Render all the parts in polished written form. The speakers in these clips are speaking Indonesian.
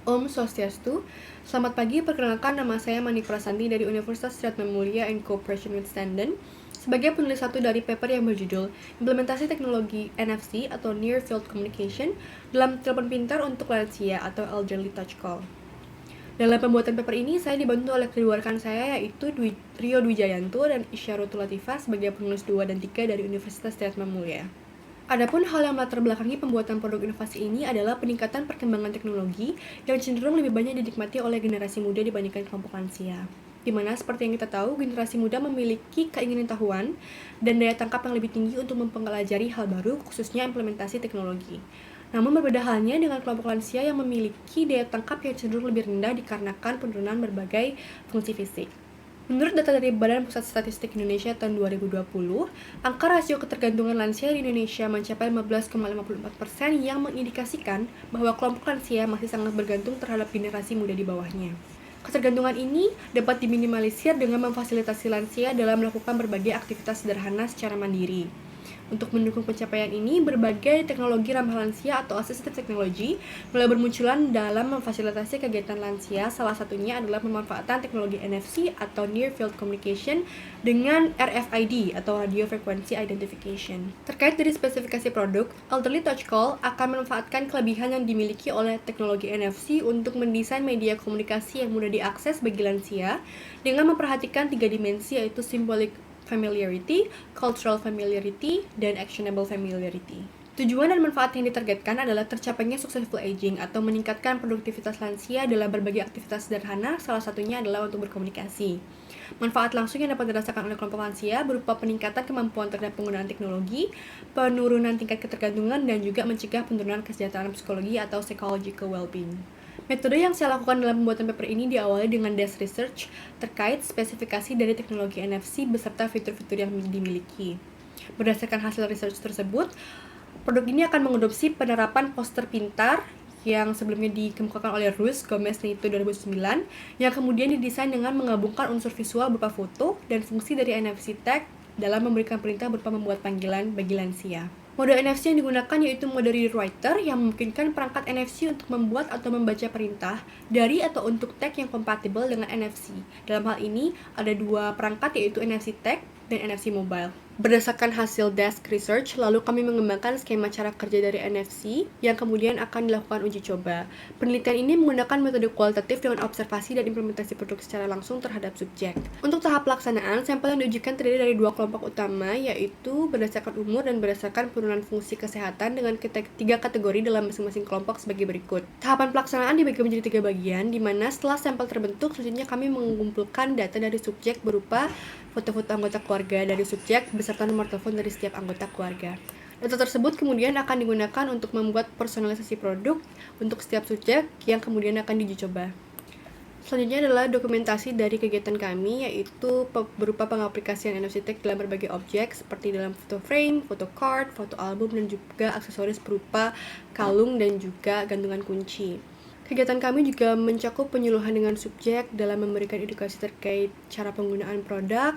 Om Swastiastu. Selamat pagi, perkenalkan nama saya Manik Prasanti dari Universitas Trisakti in Cooperation with Standen. Sebagai penulis satu dari paper yang berjudul Implementasi Teknologi NFC atau Near Field Communication dalam telepon pintar untuk lansia atau Elderly Touch Call. Dalam pembuatan paper ini, saya dibantu oleh kedua rekan saya yaitu Rio Dwijayanto dan Isyarutul Latifah sebagai penulis 2 dan 3 dari Universitas Trisakti. Adapun hal yang melatar belakangi pembuatan produk inovasi ini adalah peningkatan perkembangan teknologi yang cenderung lebih banyak dinikmati oleh generasi muda dibandingkan kelompok lansia. Di mana seperti yang kita tahu, generasi muda memiliki keinginan tahuan dan daya tangkap yang lebih tinggi untuk mempelajari hal baru, khususnya implementasi teknologi. Namun berbeda halnya dengan kelompok lansia yang memiliki daya tangkap yang cenderung lebih rendah dikarenakan penurunan berbagai fungsi fisik. Menurut data dari Badan Pusat Statistik Indonesia tahun 2020, angka rasio ketergantungan lansia di Indonesia mencapai 15,54% yang mengindikasikan bahwa kelompok lansia masih sangat bergantung terhadap generasi muda di bawahnya. Ketergantungan ini dapat diminimalisir dengan memfasilitasi lansia dalam melakukan berbagai aktivitas sederhana secara mandiri. Untuk mendukung pencapaian ini, berbagai teknologi ramah lansia atau assistive technology mulai bermunculan dalam memfasilitasi kegiatan lansia. Salah satunya adalah pemanfaatan teknologi NFC atau Near Field Communication dengan RFID atau Radio Frequency Identification. Terkait dari spesifikasi produk, Elderly Touch Call akan memanfaatkan kelebihan yang dimiliki oleh teknologi NFC untuk mendesain media komunikasi yang mudah diakses bagi lansia dengan memperhatikan 3 dimensi yaitu symbolic familiarity, cultural familiarity, dan actionable familiarity. Tujuan dan manfaat yang ditargetkan adalah tercapainya successful aging atau meningkatkan produktivitas lansia dalam berbagai aktivitas sederhana, salah satunya adalah untuk berkomunikasi. Manfaat langsung yang dapat dirasakan oleh kelompok lansia berupa peningkatan kemampuan terhadap penggunaan teknologi, penurunan tingkat ketergantungan, dan juga mencegah penurunan kesejahteraan psikologi atau psychological well-being. Metode yang saya lakukan dalam pembuatan paper ini diawali dengan desk research terkait spesifikasi dari teknologi NFC beserta fitur-fitur yang dimiliki. Berdasarkan hasil research tersebut, produk ini akan mengadopsi penerapan poster pintar yang sebelumnya dikemukakan oleh Ruiz Gomez Neto 2009 yang kemudian didesain dengan menggabungkan unsur visual berupa foto dan fungsi dari NFC tag dalam memberikan perintah berupa membuat panggilan bagi lansia. Mode NFC yang digunakan yaitu mode reader writer yang memungkinkan perangkat NFC untuk membuat atau membaca perintah dari atau untuk tag yang kompatibel dengan NFC. Dalam hal ini, ada 2 perangkat yaitu NFC tag dan NFC mobile. Berdasarkan hasil desk research, lalu kami mengembangkan skema cara kerja dari NFC yang kemudian akan dilakukan uji coba. Penelitian ini menggunakan metode kualitatif dengan observasi dan implementasi produk secara langsung terhadap subjek. Untuk tahap pelaksanaan, sampel yang diujikan terdiri dari 2 kelompok utama, yaitu berdasarkan umur dan berdasarkan penurunan fungsi kesehatan dengan 3 kategori dalam masing-masing kelompok sebagai berikut. Tahapan pelaksanaan dibagi menjadi 3 bagian, di mana setelah sampel terbentuk, selanjutnya kami mengumpulkan data dari subjek berupa foto-foto anggota keluarga dari subjek beserta nomor telepon dari setiap anggota keluarga. Data tersebut kemudian akan digunakan untuk membuat personalisasi produk untuk setiap subjek yang kemudian akan diuji coba. Selanjutnya adalah dokumentasi dari kegiatan kami, yaitu berupa pengaplikasian NFC tag dalam berbagai objek seperti dalam foto frame, foto card, foto album, dan juga aksesoris berupa kalung dan juga gantungan kunci. Kegiatan kami juga mencakup penyuluhan dengan subjek dalam memberikan edukasi terkait cara penggunaan produk,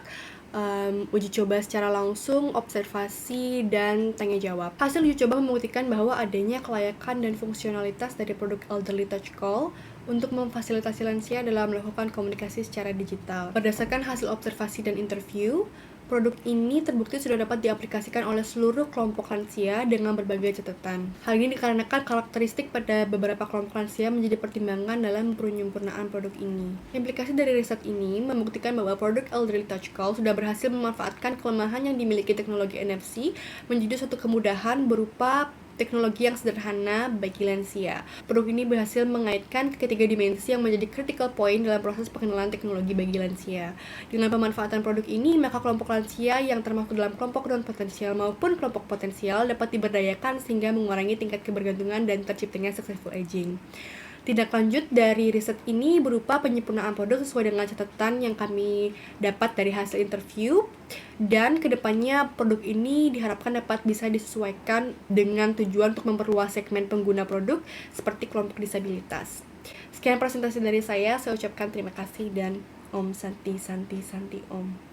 uji coba secara langsung, observasi, dan tanya jawab. Hasil uji coba membuktikan bahwa adanya kelayakan dan fungsionalitas dari produk Elderly Touch Call untuk memfasilitasi lansia dalam melakukan komunikasi secara digital. Berdasarkan hasil observasi dan interview, produk ini terbukti sudah dapat diaplikasikan oleh seluruh kelompok lansia dengan berbagai catatan. Hal ini dikarenakan karakteristik pada beberapa kelompok lansia menjadi pertimbangan dalam penyempurnaan produk ini. Implikasi dari riset ini membuktikan bahwa produk Elderly Touch Call sudah berhasil memanfaatkan kelemahan yang dimiliki teknologi NFC menjadi suatu kemudahan berupa teknologi yang sederhana bagi lansia. Produk ini berhasil mengaitkan ketiga dimensi yang menjadi critical point dalam proses pengenalan teknologi bagi lansia. Dengan pemanfaatan produk ini, maka kelompok lansia yang termasuk dalam kelompok non-potensial maupun kelompok potensial dapat diberdayakan sehingga mengurangi tingkat kebergantungan dan terciptanya successful aging. Tindak lanjut dari riset ini berupa penyempurnaan produk sesuai dengan catatan yang kami dapat dari hasil interview, dan kedepannya produk ini diharapkan dapat bisa disesuaikan dengan tujuan untuk memperluas segmen pengguna produk seperti kelompok disabilitas. Sekian presentasi dari saya ucapkan terima kasih dan Om Santi Santi Santi Om.